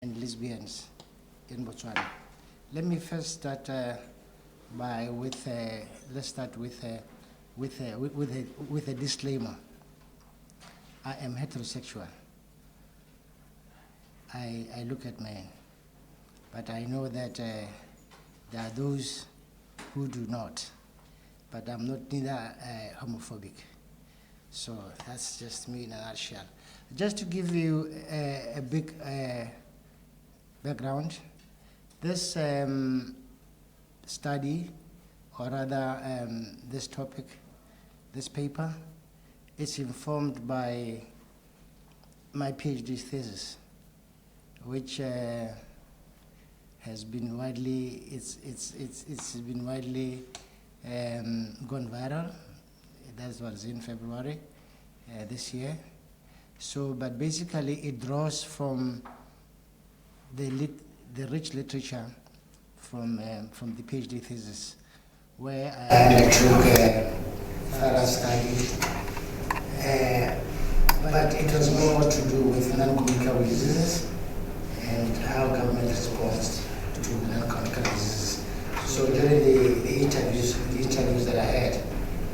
and lesbians in Botswana. Let me first start let's start with a disclaimer. I am heterosexual. I look at men, but I know that there are those who do not. But I'm not neither homophobic. So that's just me in a nutshell. Just to give you a big background, this study, or rather this topic, this paper, is informed by my PhD thesis, which has been widely, it's been widely gone viral. That was in February this year. So, but basically it draws from the rich literature from the PhD thesis, where I took a thorough study, but it was more to do with non-communicable diseases and how government responds to non-communicable diseases. So during the interviews that I had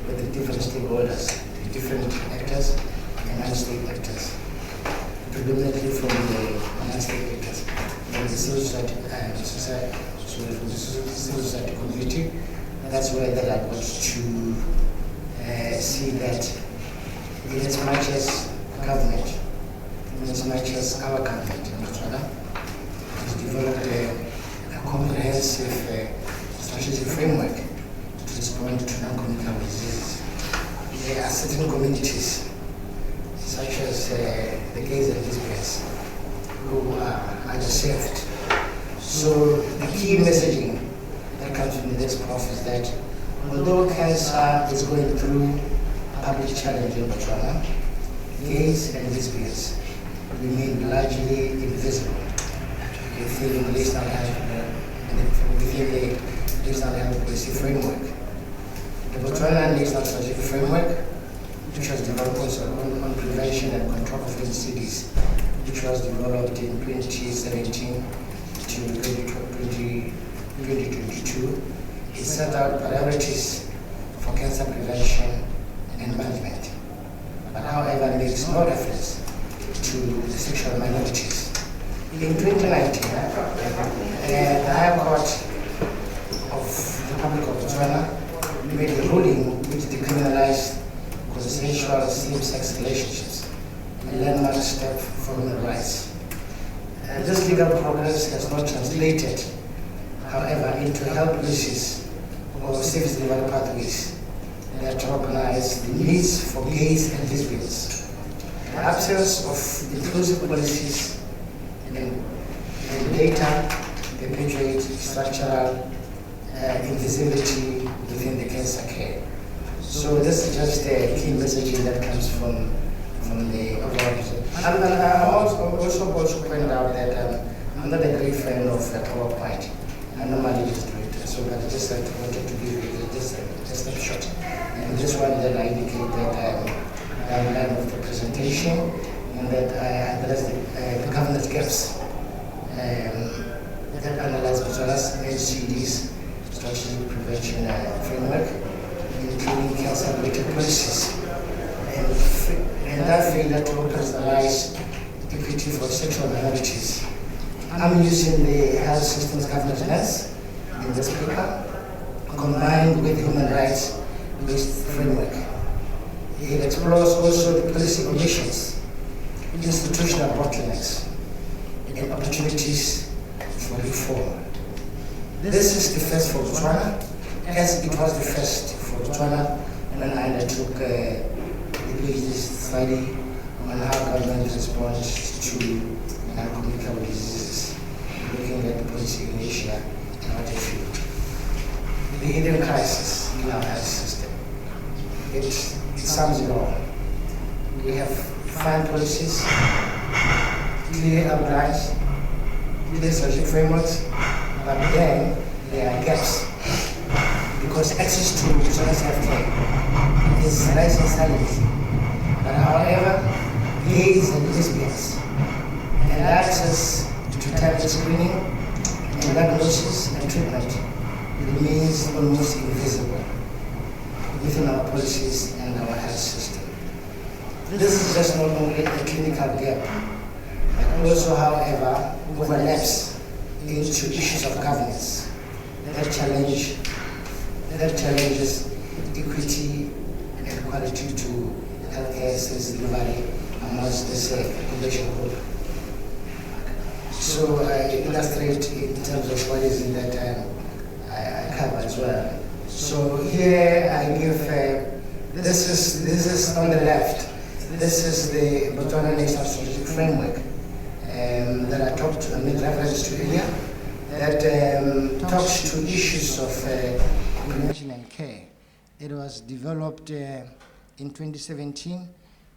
with the different stakeholders, the different actors and non-state actors, predominantly from the non-state actors, from the civil society community, that's where that I got to see that in as much as government, in as much as our government in Botswana has developed a comprehensive strategic framework to respond to non-communicable diseases, there are certain communities, such as the gays and lesbians, who are underserved. So the key messaging that comes from this prof is that although cancer is going through public challenge in Botswana, gays and lesbians remain largely invisible within the national health policy framework. The Botswana National Strategic Framework, which was developed on prevention and control of STDs, which was developed in 2017 to 2022, it set out priorities for cancer prevention and management, but however makes no reference to the sexual minorities. In 2019, the High Court of the Republic of Botswana made a ruling which decriminalized consensual same-sex relationships, a landmark step for human rights. This legal progress has not translated, however, into health policies or service delivery pathways that recognize the needs for gays and lesbians. The absence of inclusive policies and data perpetuate structural invisibility within the cancer care. So this is just a key messaging that comes from the overall. And I also point out that I'm not a great fan of PowerPoint. I normally just do it. So but I just wanted to give you just a snapshot. And this one that I indicate that I'm a line of the presentation and that I address the governance gaps that analyze Botswana's NCD's strategic prevention framework, including cancer-related policies, and that failure to operationalize equity for sexual minorities. I'm using the health systems governance lens in this paper, combined with human rights-based framework. It explores also the policy omissions, institutional bottlenecks, and opportunities for reform. This is the first for Botswana, as it was the first for Botswana when I undertook the PhD study on how government responds to non-communicable diseases, looking at the policy in Asia and what have you. The hidden crisis in our health system. It sums it all. We have fine policies, clear outlines, clear strategic frameworks, but then there are gaps because access to Botswana's healthcare is rising silently. But however, gays and lesbians and access to timely screening and diagnosis and treatment remains almost invisible within our policies and our health system. This is just not only a clinical gap, but also, however, overlaps into issues of governance that challenges equity and quality to healthcare service delivery amongst this population group. So I illustrate in terms of what is in that I cover as well. So here I give, this is on the left, this is the Botswana National Strategic Framework that I made reference to earlier, that talks to issues of prevention and care. It was developed in 2017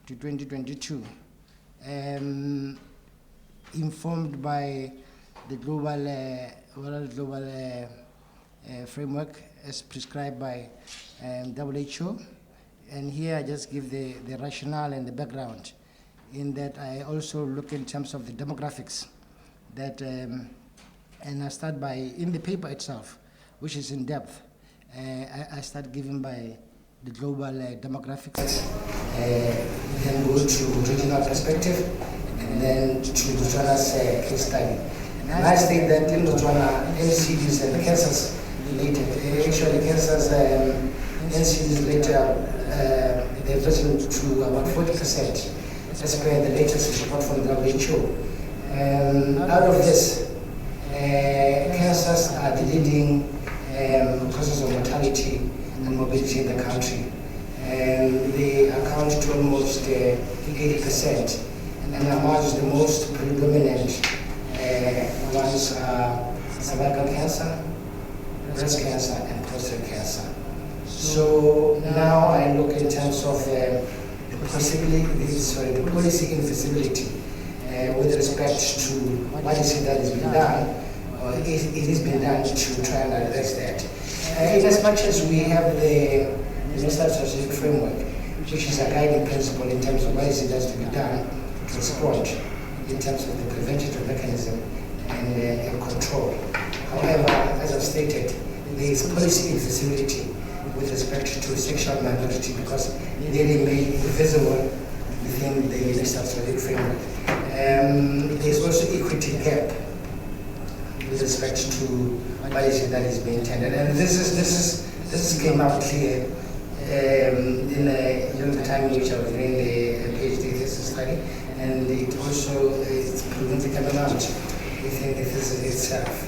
to 2022, informed by the global framework as prescribed by WHO. And here I just give the rationale and the background, in that I also look in terms of the demographics that, and I start by, in the paper itself, which is in depth, I start giving by the global demographics. We can go to regional perspective and then to Botswana's case study. And I state that in Botswana, NCDs and cancers related, actually cancers, NCDs later, they've risen to about 40%, as per the latest report from the WHO. Out of this, cancers are the leading causes of mortality and morbidity in the country. They account to almost 80%. And amongst the most predominant ones are cervical cancer, breast cancer, and prostate cancer. So now I look in terms of the policy invisibility with respect to what is it that has been done, or it has been done to try and address that. In as much as we have the National Strategic Framework, which is a guiding principle in terms of what is it that has to be done to respond in terms of the preventative mechanism and control. However, as I've stated, there is policy invisibility with respect to sexual minority because they remain invisible within the National Strategic Framework. There is also equity gap with respect to what is it that is being intended, and this came out clear during the time in which I was doing the PhD thesis study, and it also is coming out within the thesis itself.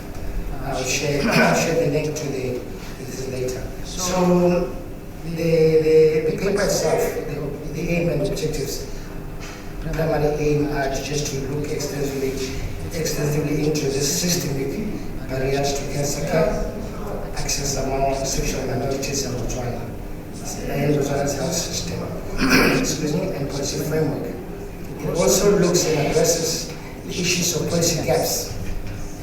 I'll share the link to the thesis later. So the paper itself, the aim and objectives, primarily aim at just to look extensively into the systemic barriers to cancer care, access among sexual minorities in Botswana, and Botswana's health system, and policy framework. It also looks and addresses the issues of policy gaps.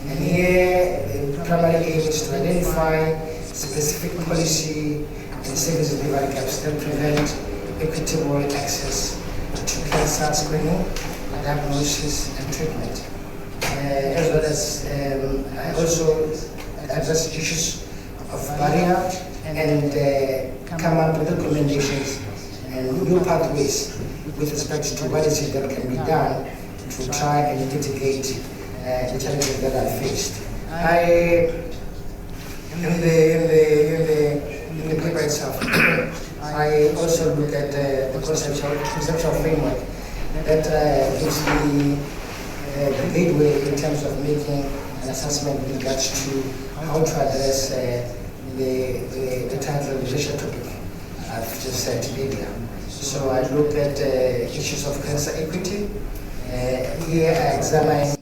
And here, the primary aim is to identify specific policy and service delivery gaps that prevent equitable access to cancer screening, diagnosis, and treatment. As well as I also address issues of barrier and come up with recommendations and new pathways with respect to what is it that can be done to try and mitigate the challenges that are faced. In the paper itself, I also look at the conceptual framework that gives me the gateway in terms of making an assessment with regards to how to address the title of the topic I've just said earlier. So I look at issues of cancer equity. Here I examine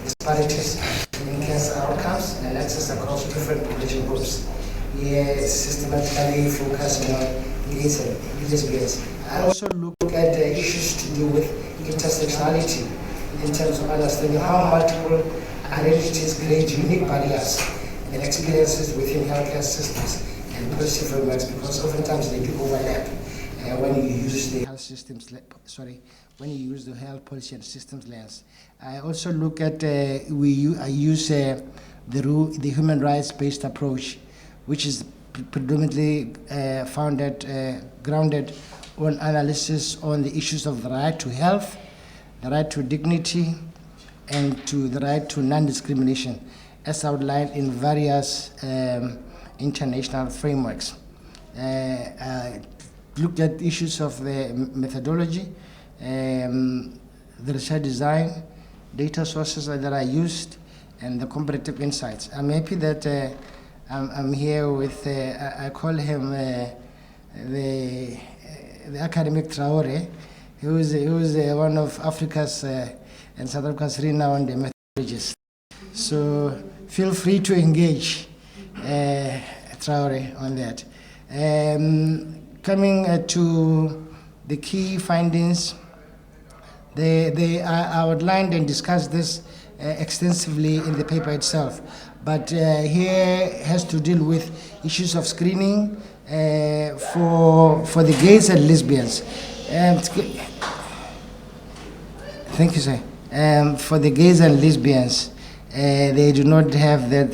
disparities in cancer outcomes and access across different population groups. Here systematically focusing on lesbians. I also look at issues to do with intersectionality in terms of understanding how multiple identities create unique barriers and experiences within healthcare systems and policy frameworks, because oftentimes they do overlap when you use the health systems, when you use the health policy and systems lens. I also look at, I use the human rights-based approach, which is predominantly grounded on analysis on the issues of the right to health, the right to dignity, and to the right to non-discrimination, as outlined in various international frameworks. Looked at issues of the methodology, the research design, data sources that are used, and the comparative insights. I'm happy that I'm here with, I call him the academic Traore, who is one of Africa's and South Africa's renowned methodologists. So feel free to engage, Traore, on that. Coming to the key findings, they are outlined and discussed this extensively in the paper itself. But here has to deal with issues of screening for the gays and lesbians. Thank you, sir. For the gays and lesbians, they do not have that.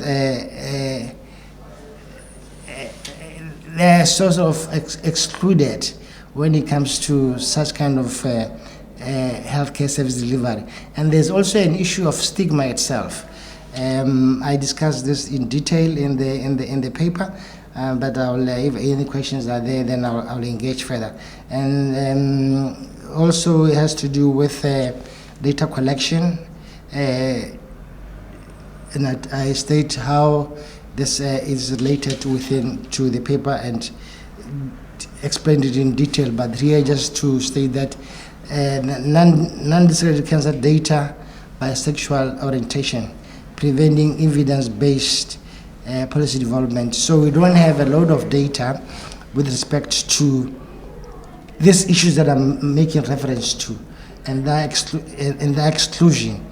They're sort of excluded when it comes to such kind of healthcare service delivery. And there's also an issue of stigma itself. I discussed this in detail in the paper, but if any questions are there, then I'll engage further. And also it has to do with data collection, and I state how this is related to the paper and explained it in detail, but here just to state that non-discriminatory cancer data by sexual orientation, preventing evidence-based policy development. So we don't have a lot of data with respect to these issues that I'm making reference to, and the exclusion.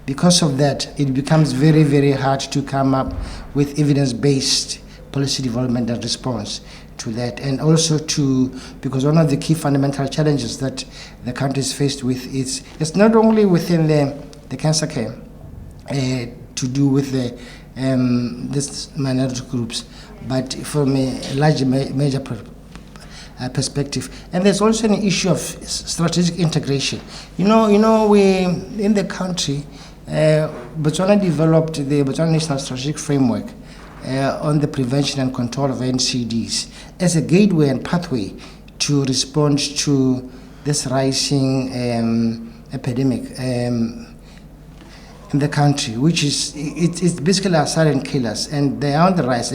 Because of that, it becomes very, very hard to come up with evidence-based policy development and response to that. And also because one of the key fundamental challenges that the country is faced with is, it's not only within the cancer care to do with these minority groups, but from a large major perspective. And there's also an issue of strategic integration. We in the country, Botswana developed the Botswana National Strategic Framework on the prevention and control of NCDs as a gateway and pathway to respond to this rising epidemic in the country, which is it's basically our silent killers, and they are on the rise.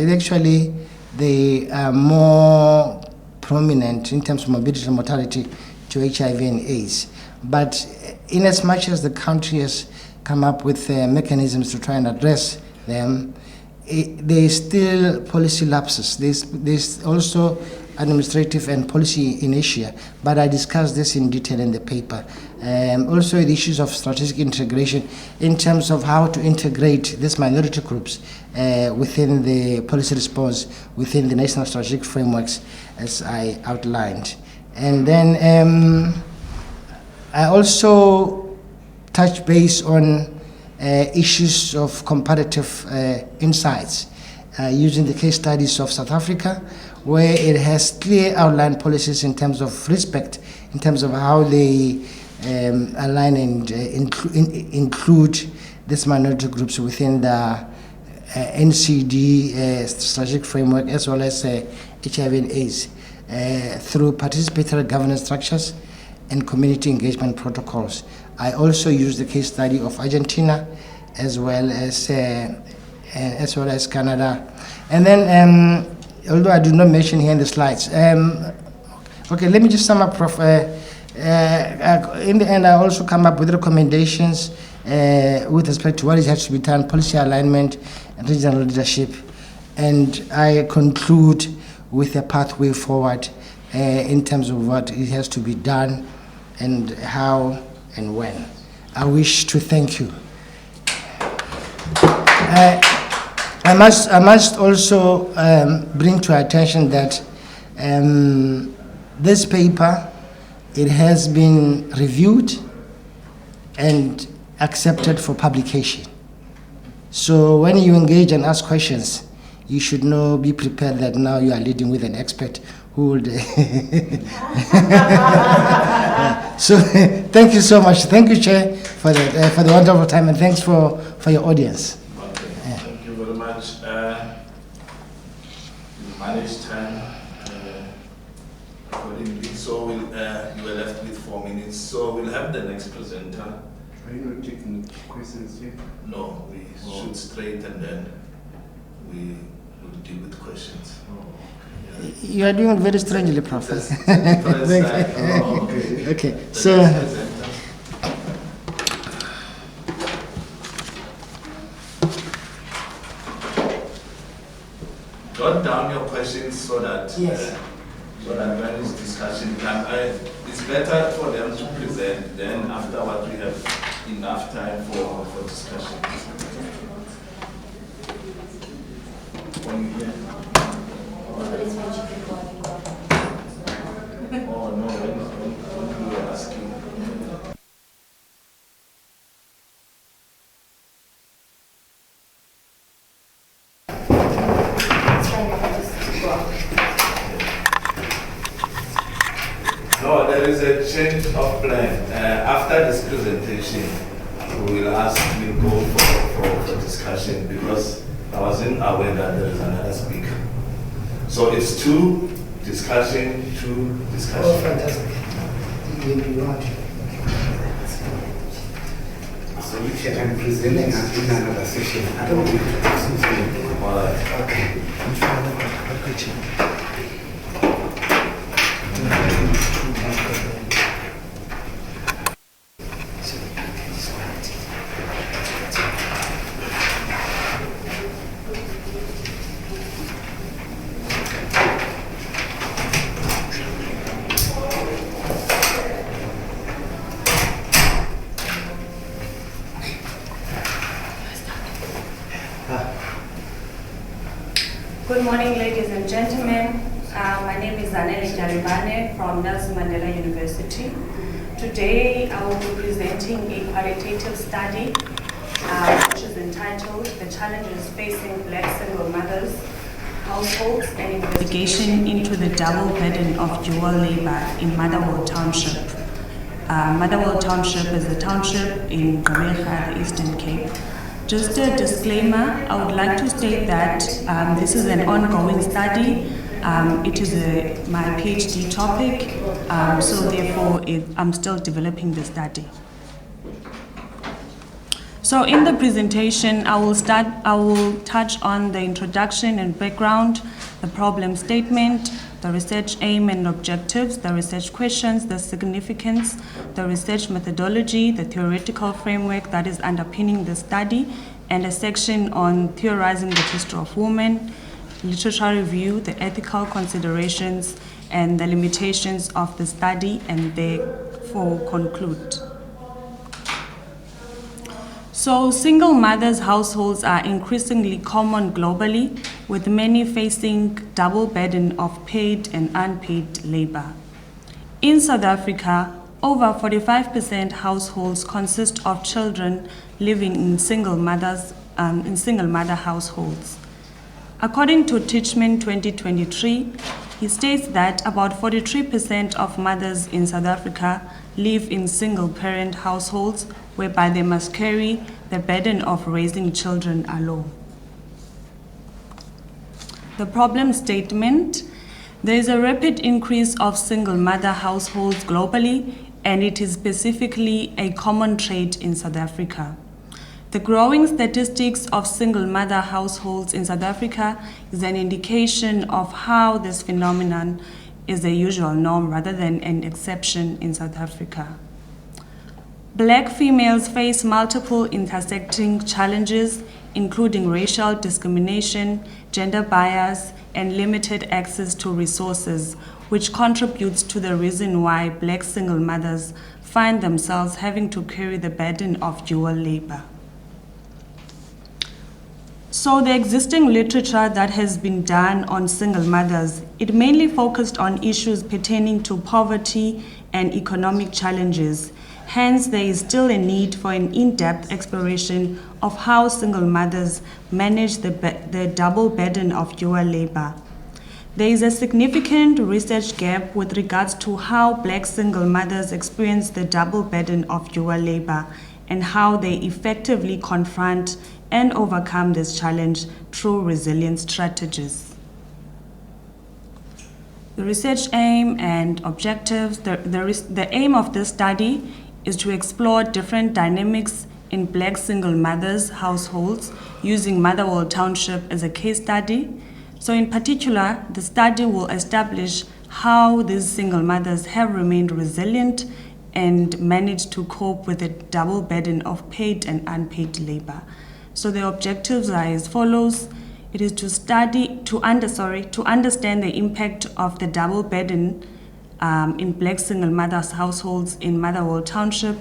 They are more prominent in terms of morbidity and mortality to HIV and AIDS. But in as much as the country has come up with mechanisms to try and address them, there's still policy lapses. There's also administrative and policy inertia, but I discussed this in detail in the paper. Also the issues of strategic integration in terms of how to integrate these minority groups within the policy response, within the national strategic frameworks, as I outlined. And then I also touch base on issues of comparative insights using the case studies of South Africa, where it has clear outlined policies in terms of respect, in terms of how they align and include these minority groups within the NCD strategic framework, as well as HIV and AIDS, through participatory governance structures and community engagement protocols. I also use the case study of Argentina, as well as Canada. And then, although I do not mention here in the slides, okay, let me just sum up, Prof. In the end, I also come up with recommendations with respect to what has to be done, policy alignment, and regional leadership. And I conclude with a pathway forward in terms of what it has to be done and how and when. I wish to thank you. I must also bring to attention that this paper, it has been reviewed and accepted for publication. So when you engage and ask questions, you should be prepared that now you are leading with an expert who would. So thank you so much. Thank you, Chair, for the wonderful time, and thanks for your audience. Okay. Yeah. Thank you very much. You managed time accordingly. So you were left with 4 minutes. So we'll have the next presenter. Are you not taking questions yet? No, we shoot straight and then we will deal with questions. Yeah. You are doing very strangely, Prof. Okay. So. Jot down your questions so that yes. So that when it's discussion time, it's better for them to present. Then afterward we have enough time for discussion. Oh no, when you were asking. No, there is a change of plan. After this presentation, we will go for discussion because I wasn't aware that there is another speaker. So it's two discussion. Oh, fantastic. You want to. So you can present in another session. I don't want to. All right. Okay. Good morning, ladies and gentlemen. My name is Zanele Jaribane from Nelson Mandela University. Today, I will be presenting a qualitative study which is entitled The Challenges Facing Black Single Mothers, Households and Investigation into the Double Burden of Dual Labor in Motherwell Township. Motherwell Township is a township in Gqeberha, the Eastern Cape. Just a disclaimer, I would like to state that this is an ongoing study. It is my PhD topic, so therefore I'm still developing the study. So in the presentation, I will touch on the introduction and background, the problem statement, the research aim and objectives, the research questions, the significance, the research methodology, the theoretical framework that is underpinning the study, and a section on theorizing the history of women, literature review, the ethical considerations, and the limitations of the study, and therefore conclude. So single mothers' households are increasingly common globally, with many facing double burden of paid and unpaid labor. In South Africa, over 45% households consist of children living in single mother households. According to Teachman 2023, he states that about 43% of mothers in South Africa live in single-parent households, whereby they must carry the burden of raising children alone. The problem statement: there is a rapid increase of single mother households globally, and it is specifically a common trait in South Africa. The growing statistics of single mother households in South Africa is an indication of how this phenomenon is a usual norm rather than an exception in South Africa. Black females face multiple intersecting challenges, including racial discrimination, gender bias, and limited access to resources, which contributes to the reason why Black single mothers find themselves having to carry the burden of dual labor. So the existing literature that has been done on single mothers, it mainly focused on issues pertaining to poverty and economic challenges. Hence, there is still a need for an in-depth exploration of how single mothers manage the double burden of dual labor. There is a significant research gap with regards to how Black single mothers experience the double burden of dual labor and how they effectively confront and overcome this challenge through resilient strategies. The research aim and objectives. The aim of this study is to explore different dynamics in Black single mothers' households using Motherwell Township as a case study. So in particular, the study will establish how these single mothers have remained resilient and managed to cope with the double burden of paid and unpaid labor. So the objectives are as follows. It is to understand the impact of the double burden in Black single mothers' households in Motherwell Township,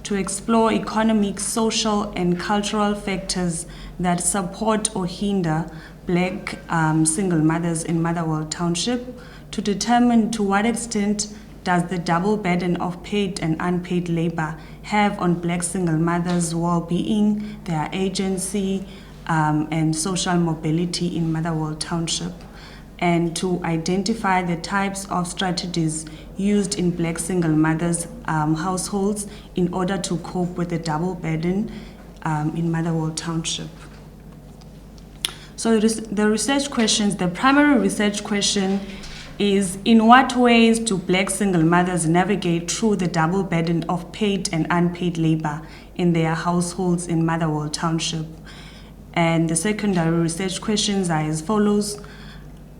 to explore economic, social, and cultural factors that support or hinder Black single mothers in Motherwell Township, to determine to what extent does the double burden of paid and unpaid labor have on Black single mothers' well-being, their agency, and social mobility in Motherwell Township, and to identify the types of strategies used in Black single mothers' households in order to cope with the double burden in Motherwell Township. So the research questions, the primary research question is, in what ways do Black single mothers navigate through the double burden of paid and unpaid labor in their households in Motherwell Township? And the secondary research questions are as follows.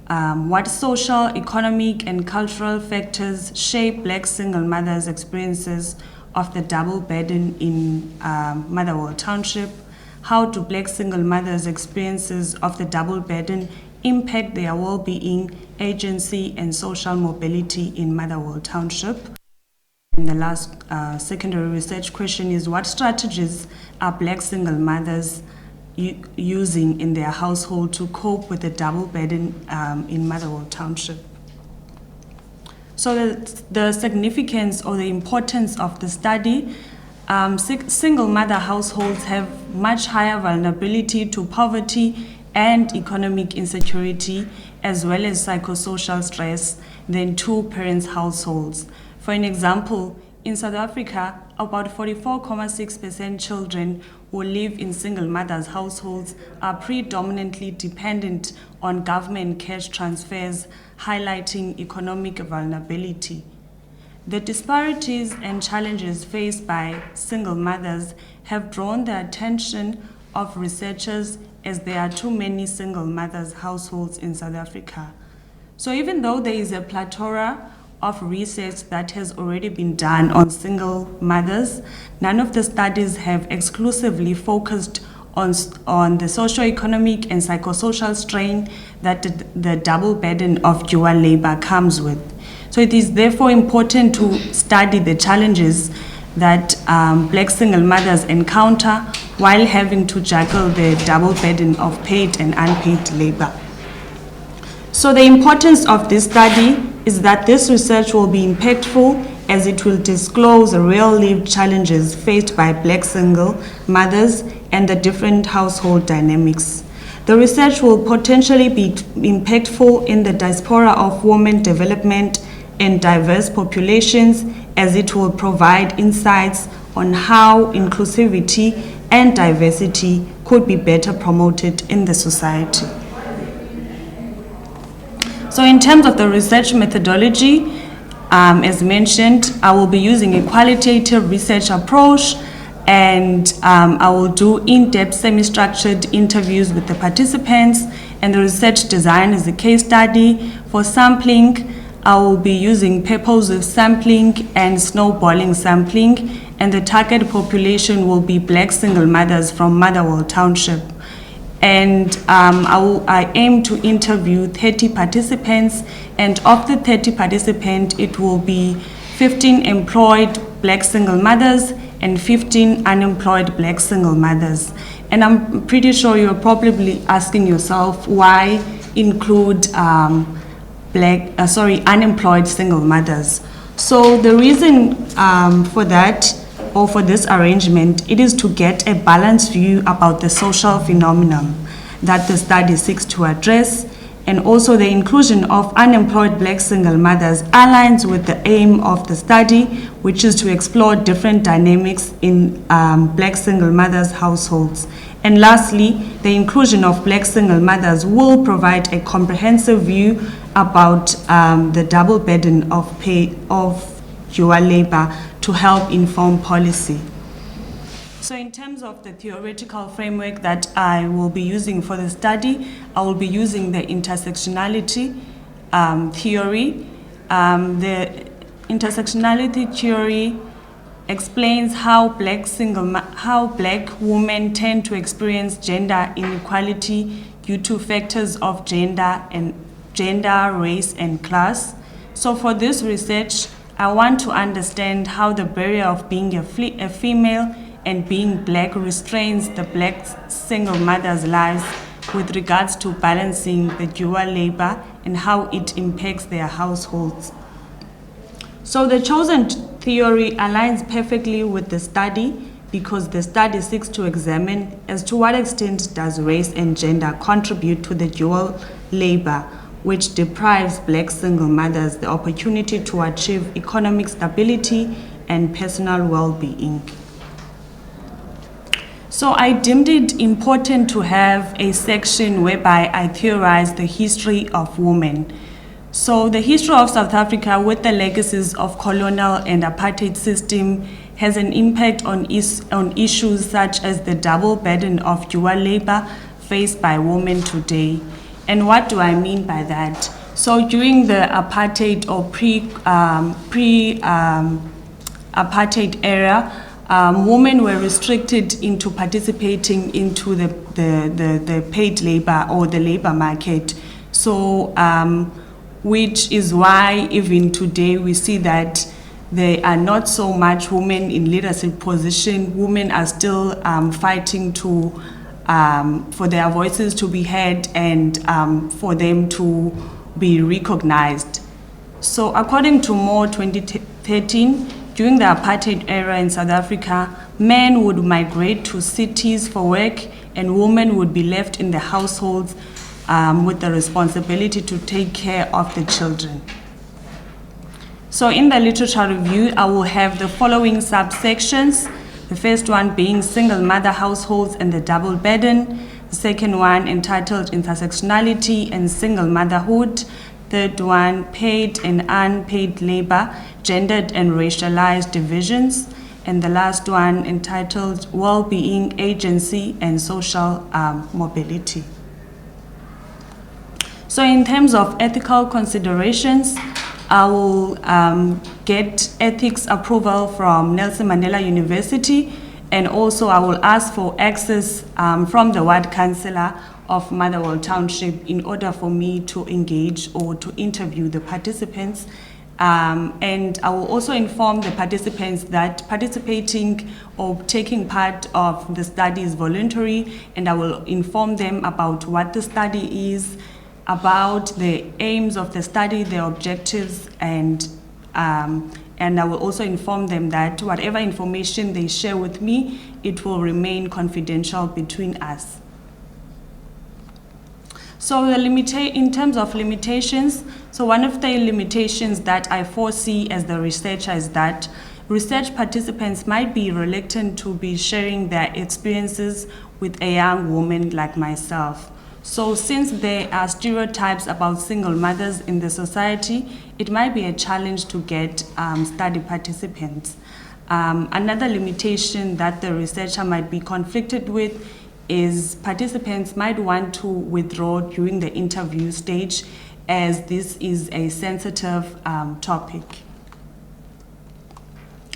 What social, economic, and cultural factors shape Black single mothers' experiences of the double burden in Motherwell Township? How do Black single mothers' experiences of the double burden impact their well-being, agency, and social mobility in Motherwell Township? And the last secondary research question is, what strategies are Black single mothers using in their household to cope with the double burden in Motherwell Township? So the significance or the importance of the study, single mother households have much higher vulnerability to poverty and economic insecurity, as well as psychosocial stress, than two parents households. For an example, in South Africa, about 44.6% children who live in single mothers households are predominantly dependent on government cash transfers, highlighting economic vulnerability. The disparities and challenges faced by single mothers have drawn the attention of researchers, as there are too many single mothers households in South Africa. So even though there is a plethora of research that has already been done on single mothers, none of the studies have exclusively focused on the socio-economic and psychosocial strain that the double burden of dual labor comes with. So it is therefore important to study the challenges that Black single mothers encounter while having to juggle the double burden of paid and unpaid labor. So the importance of this study is that this research will be impactful, as it will disclose real-lived challenges faced by Black single mothers and the different household dynamics. The research will potentially be impactful in the diaspora of women development and diverse populations, as it will provide insights on how inclusivity and diversity could be better promoted in the society. So in terms of the research methodology, as mentioned, I will be using a qualitative research approach, and I will do in-depth semi-structured interviews with the participants, and the research design is a case study. For sampling, I will be using purposive sampling and snowballing sampling, and the target population will be Black single mothers from Motherwell Township. And I aim to interview 30 participants, and of the 30 participants, it will be 15 employed Black single mothers and 15 unemployed Black single mothers. And I'm pretty sure you're probably asking yourself, why include unemployed single mothers? So the reason for that, or for this arrangement, it is to get a balanced view about the social phenomenon that the study seeks to address, and also the inclusion of unemployed black single mothers aligns with the aim of the study, which is to explore different dynamics in black single mothers' households. And lastly, the inclusion of black single mothers will provide a comprehensive view about the double burden of dual labor to help inform policy. So in terms of the theoretical framework that I will be using for the study, I will be using the intersectionality theory. The intersectionality theory explains how black women tend to experience gender inequality due to factors of gender, race, and class. So for this research, I want to understand how the barrier of being a female and being black restrains the black single mother's lives with regards to balancing the dual labor and how it impacts their households. So the chosen theory aligns perfectly with the study because the study seeks to examine as to what extent does race and gender contribute to the dual labor, which deprives black single mothers the opportunity to achieve economic stability and personal well-being. So I deemed it important to have a section whereby I theorize the history of women. So the history of South Africa with the legacies of colonial and apartheid system has an impact on issues such as the double burden of dual labor faced by women today. And what do I mean by that? So during the apartheid or pre-apartheid era, women were restricted into participating into the paid labor or the labor market. So, which is why even today we see that there are not so much women in leadership position. Women are still fighting for their voices to be heard and for them to be recognized. So according to Moore 2013, during the apartheid era in South Africa, men would migrate to cities for work and women would be left in the households with the responsibility to take care of the children. So in the literature review, I will have the following subsections. The first one being single mother households and the double burden. The second one entitled intersectionality and single motherhood. Third one, paid and unpaid labor, gendered and racialized divisions. And the last one entitled well-being, agency, and social mobility. So in terms of ethical considerations, I will get ethics approval from Nelson Mandela University, and also I will ask for access from the ward councillor of Motherwell Township in order for me to engage or to interview the participants. And I will also inform the participants that participating or taking part of the study is voluntary, and I will inform them about what the study is, about the aims of the study, the objectives, and I will also inform them that whatever information they share with me, it will remain confidential between us. So in terms of limitations, so one of the limitations that I foresee as the researcher is that research participants might be reluctant to be sharing their experiences with a young woman like myself. So since there are stereotypes about single mothers in the society, it might be a challenge to get study participants. Another limitation that the researcher might be conflicted with is participants might want to withdraw during the interview stage, as this is a sensitive topic.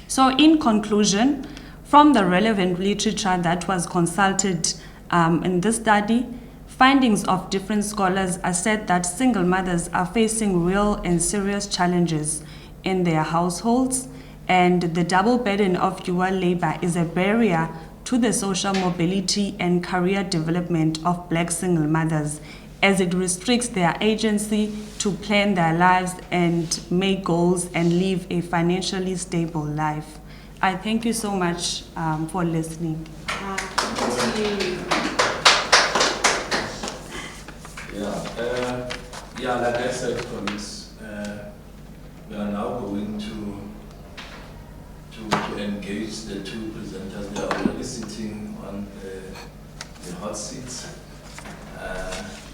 So in conclusion, from the relevant literature that was consulted in this study, findings of different scholars assert that single mothers are facing real and serious challenges in their households, and the double burden of dual labor is a barrier to the social mobility and career development of Black single mothers, as it restricts their agency to plan their lives and make goals and live a financially stable life. I thank you so much for listening. Like I said, colleagues, we are now going to engage the two presenters. They are already sitting on the hot seats.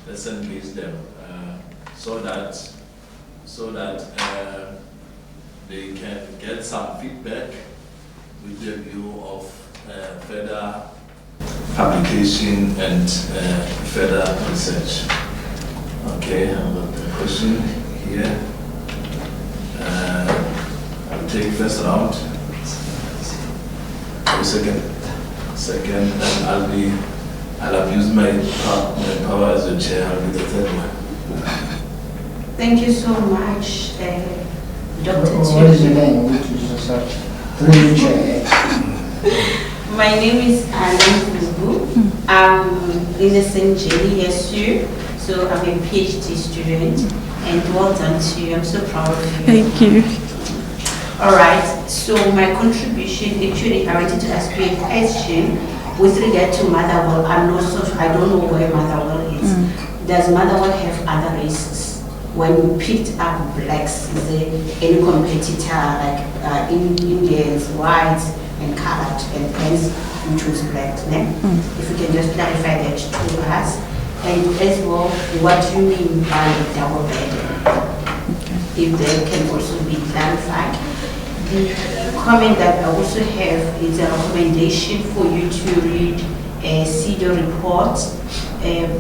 Let's engage them so that they can get some feedback with the view of further publication and further research. Okay, I've got a question here. I'll take first round. Second, and I'll abuse my power as a chair. I'll be the third one. Thank you so much, Dr. What is your name? Through your chair. My name is Alan Fubu. I'm in the St. Jenny SU, so I'm a PhD student, and well done to you. I'm so proud of you. Thank you. All right, so my contribution, actually, I wanted to ask you a question with regard to Motherwell. I don't know where Motherwell is. Does Motherwell have other races? When you picked up blacks, is there any competitor like Indians, whites, and colored, and hence you choose black? If you can just clarify that to us. And as well, what do you mean by the double burden? If that can also be clarified. The comment that I also have is a recommendation for you to read a CEDAW report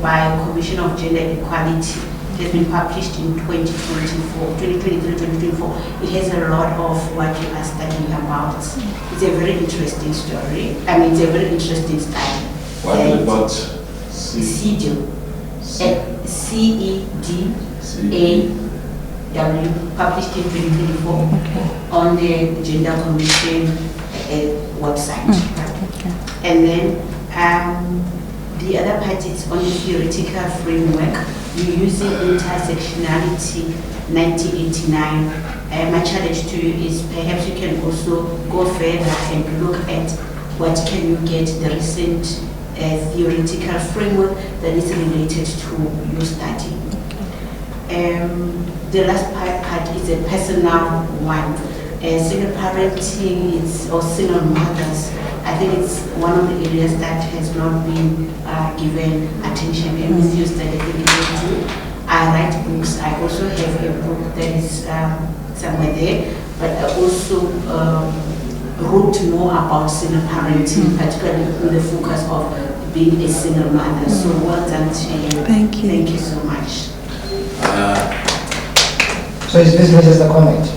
by Commission of Gender Equality. It has been published in 2023-2024. It has a lot of what you are studying about. It's a very interesting story. I mean, it's a very interesting study. What about CEDAW? CEDAW, published in 2024 on the Gender Commission website. And then the other part is on the theoretical framework. You're using intersectionality 1989. My challenge to you is perhaps you can also go further and look at what can you get the recent theoretical framework that is related to your study. The last part is a personal one. Single parenting or single mothers, I think it's one of the areas that has not been given attention, and with your study, I think it will do. I write books. I also have a book that is somewhere there, but I also wrote more about single parenting, particularly with the focus of being a single mother. So well done to you. Thank you. Thank you so much. So is this just a comment?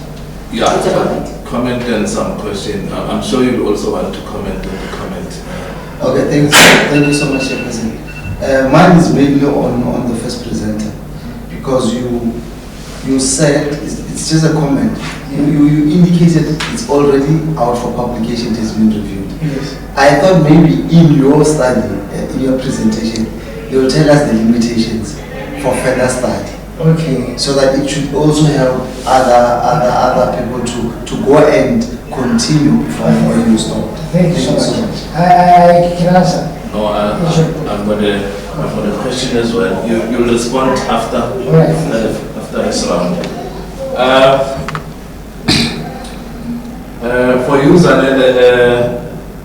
Yeah, It's a comment. comment and some question. I'm sure you also want to comment on the comment. Okay, thank you so much, President. Mine is mainly on the first presenter, because you said it's just a comment. You indicated it's already out for publication, it has been reviewed. Yes. I thought maybe in your study, in your presentation, you will tell us the limitations for further study. Okay. So that it should also help other people to go and continue before you stop. Thank you so much. I can answer. No, I've got a question as well. You'll respond after this round. For you, Zanele,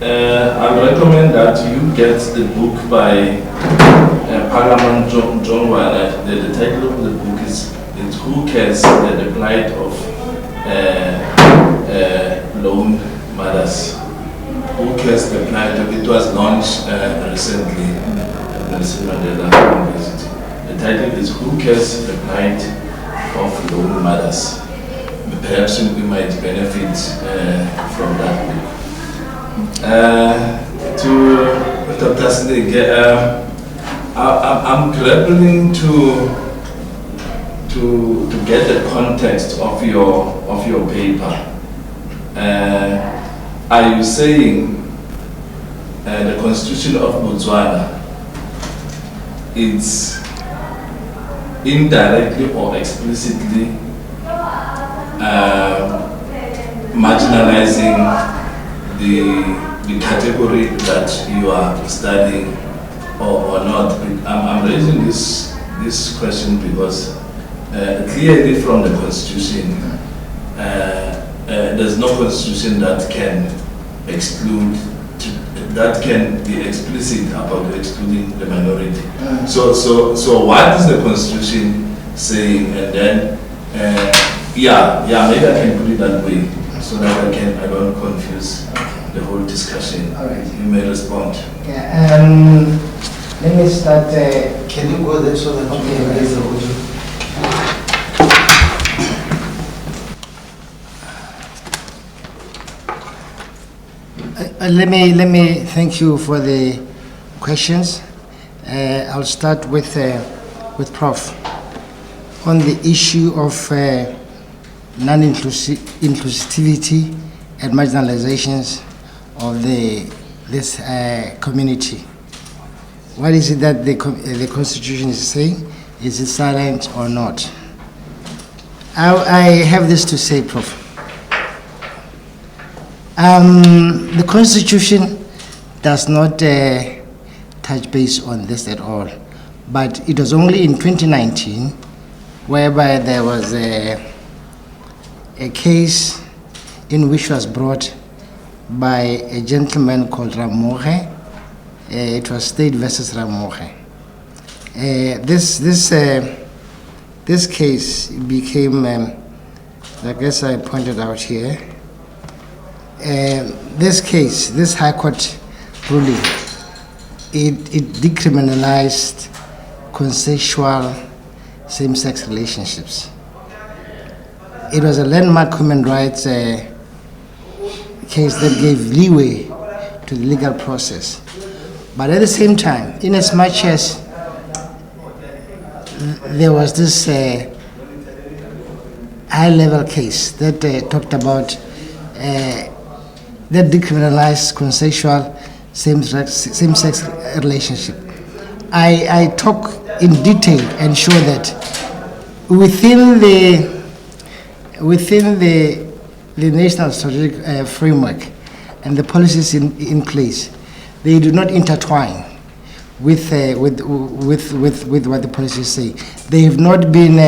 I recommend that you get the book by Parliament John Wyatt. The title of the book is Who Cares? The Plight of Lone Mothers. Who Cares? The Plight of It was launched recently at Nelson Mandela University. The title is Who Cares? The Plight of Lone Mothers. Perhaps we might benefit from that book. To Dr. Snake, I'm grappling to get the context of your paper. Are you saying the Constitution of Botswana, it's indirectly or explicitly marginalizing the category that you are studying or not. I'm raising this question because clearly from the Constitution, there's no Constitution that can exclude, that can be explicit about excluding the minority. So what is the Constitution saying? And then, maybe I can put it that way so that I don't confuse the whole discussion. All right. You may respond. Yeah, let me start. Can you go there so that you can raise the audio? Let me thank you for the questions. I'll start with Prof. On the issue of non-inclusivity and marginalizations of this community. What is it that the Constitution is saying? Is it silent or not? I have this to say, Prof. The Constitution does not touch base on this at all, but it was only in 2019 whereby there was a case in which was brought by a gentleman called Ramoge. It was State versus Ramoge. This case became, I guess I pointed out here, this High Court ruling, it decriminalized consensual same-sex relationships. It was a landmark human rights case that gave leeway to the legal process. But at the same time, in as much as there was this high-level case that talked about that decriminalized consensual same-sex relationship, I talk in detail and show that within the national strategic framework and the policies in place, they do not intertwine with what the policies say. They have not been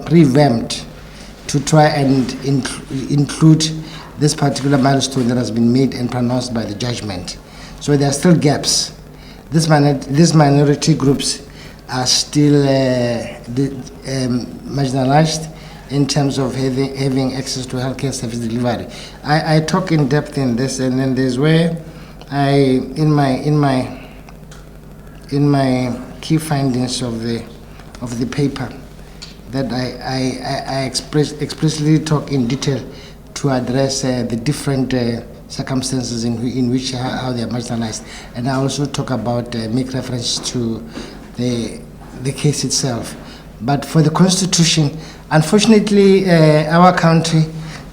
revamped to try and include this particular milestone that has been made and pronounced by the judgment. So there are still gaps. These minority groups are still marginalized in terms of having access to healthcare service delivery. I talk in depth in this, and then there's where in my key findings of the paper that I explicitly talk in detail to address the different circumstances in which how they are marginalized, and I also talk about make reference to the case itself. But for the Constitution, unfortunately, our country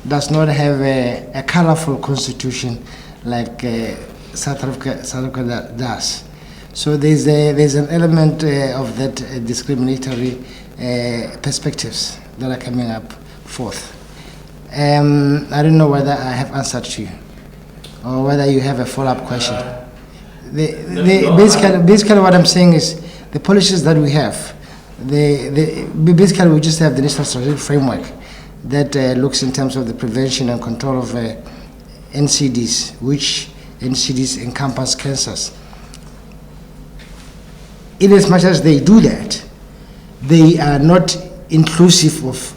does not have a colorful Constitution like South Africa does. So there's an element of that discriminatory perspectives that are coming up forth. I don't know whether I have answered to you, or whether you have a follow-up question. Basically, what I'm saying is the policies that we have. Basically, we just have the national strategic framework that looks in terms of the prevention and control of NCDs, which NCDs encompass cancers. In as much as they do that, they are not inclusive of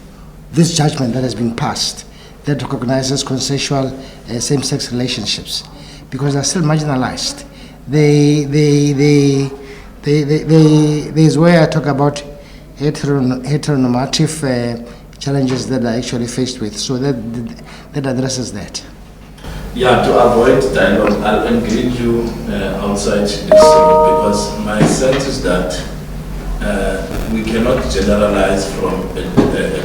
this judgment that has been passed that recognizes consensual same-sex relationships, because they're still marginalized. There's where I talk about heteronormative challenges that are actually faced with. So that addresses that. Yeah, to avoid dialogue, I'll engage you outside this because my sense is that we cannot generalize from a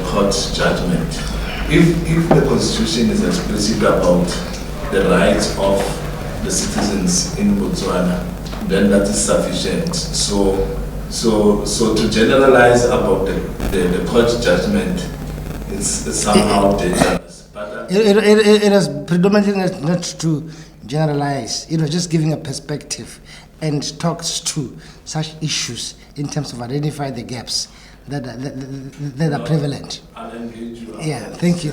court judgment. If the Constitution is explicit about the rights of the citizens in Botswana, then that is sufficient. So to generalize about the court judgment is somehow dangerous. But it was predominantly not to generalize. It was just giving a perspective and talks to such issues in terms of identify the gaps that are prevalent. I'll engage you. Yeah, thank you.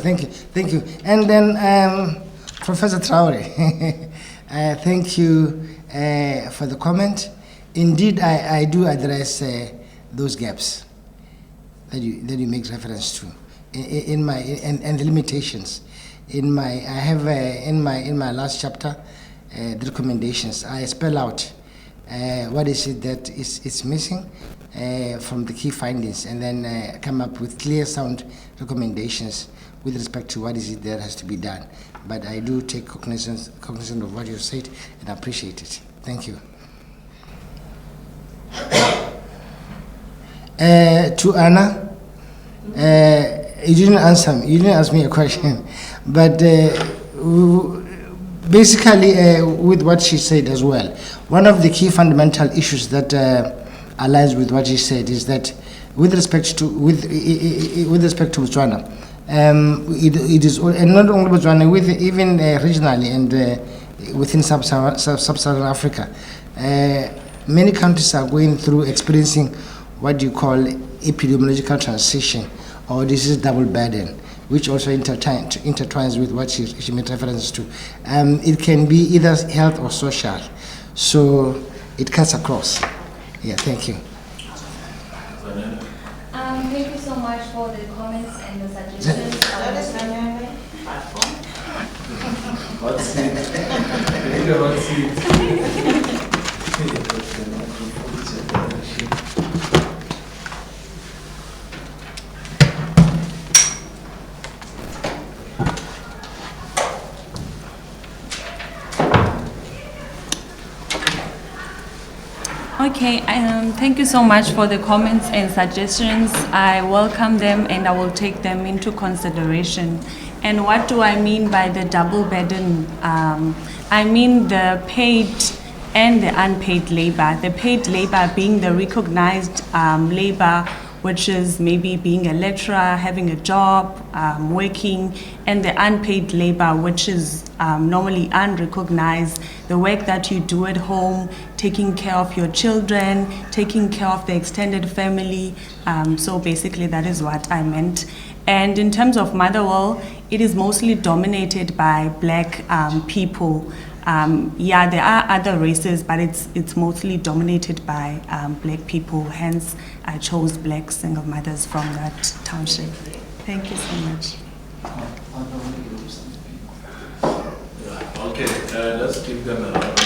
And then Professor Traore, thank you for the comment. Indeed, I do address those gaps that you make reference to in my and the limitations. In my last chapter, the recommendations, I spell out what is it that is missing from the key findings, and then come up with clear, sound recommendations with respect to what is it that has to be done. But I do take cognizance of what you said and appreciate it. Thank you. To Anna, you didn't answer me. You didn't ask me a question, but basically, with what she said as well, one of the key fundamental issues that aligns with what she said is that with respect to Botswana, it is, and not only Botswana, even regionally and within sub-Saharan Africa, many countries are going through experiencing what you call epidemiological transition, or disease double burden, which also intertwines with what she made reference to. It can be either health or social, so it cuts across. Yeah, thank you. Thank you so much for the comments and the suggestions. Hot seat. Take a hot seat. Okay, thank you so much for the comments and suggestions. I welcome them and I will take them into consideration. And what do I mean by the double burden? I mean the paid and the unpaid labor. The paid labor being the recognized labor, which is maybe being a lecturer, having a job, working, and the unpaid labor, which is normally unrecognized, the work that you do at home, taking care of your children, taking care of the extended family. So basically that is what I meant. And in terms of Motherwell, it is mostly dominated by black people. Yeah, there are other races, but it's mostly dominated by black people. Hence, I chose black single mothers from that township. Thank you so much. Okay, let's give them a round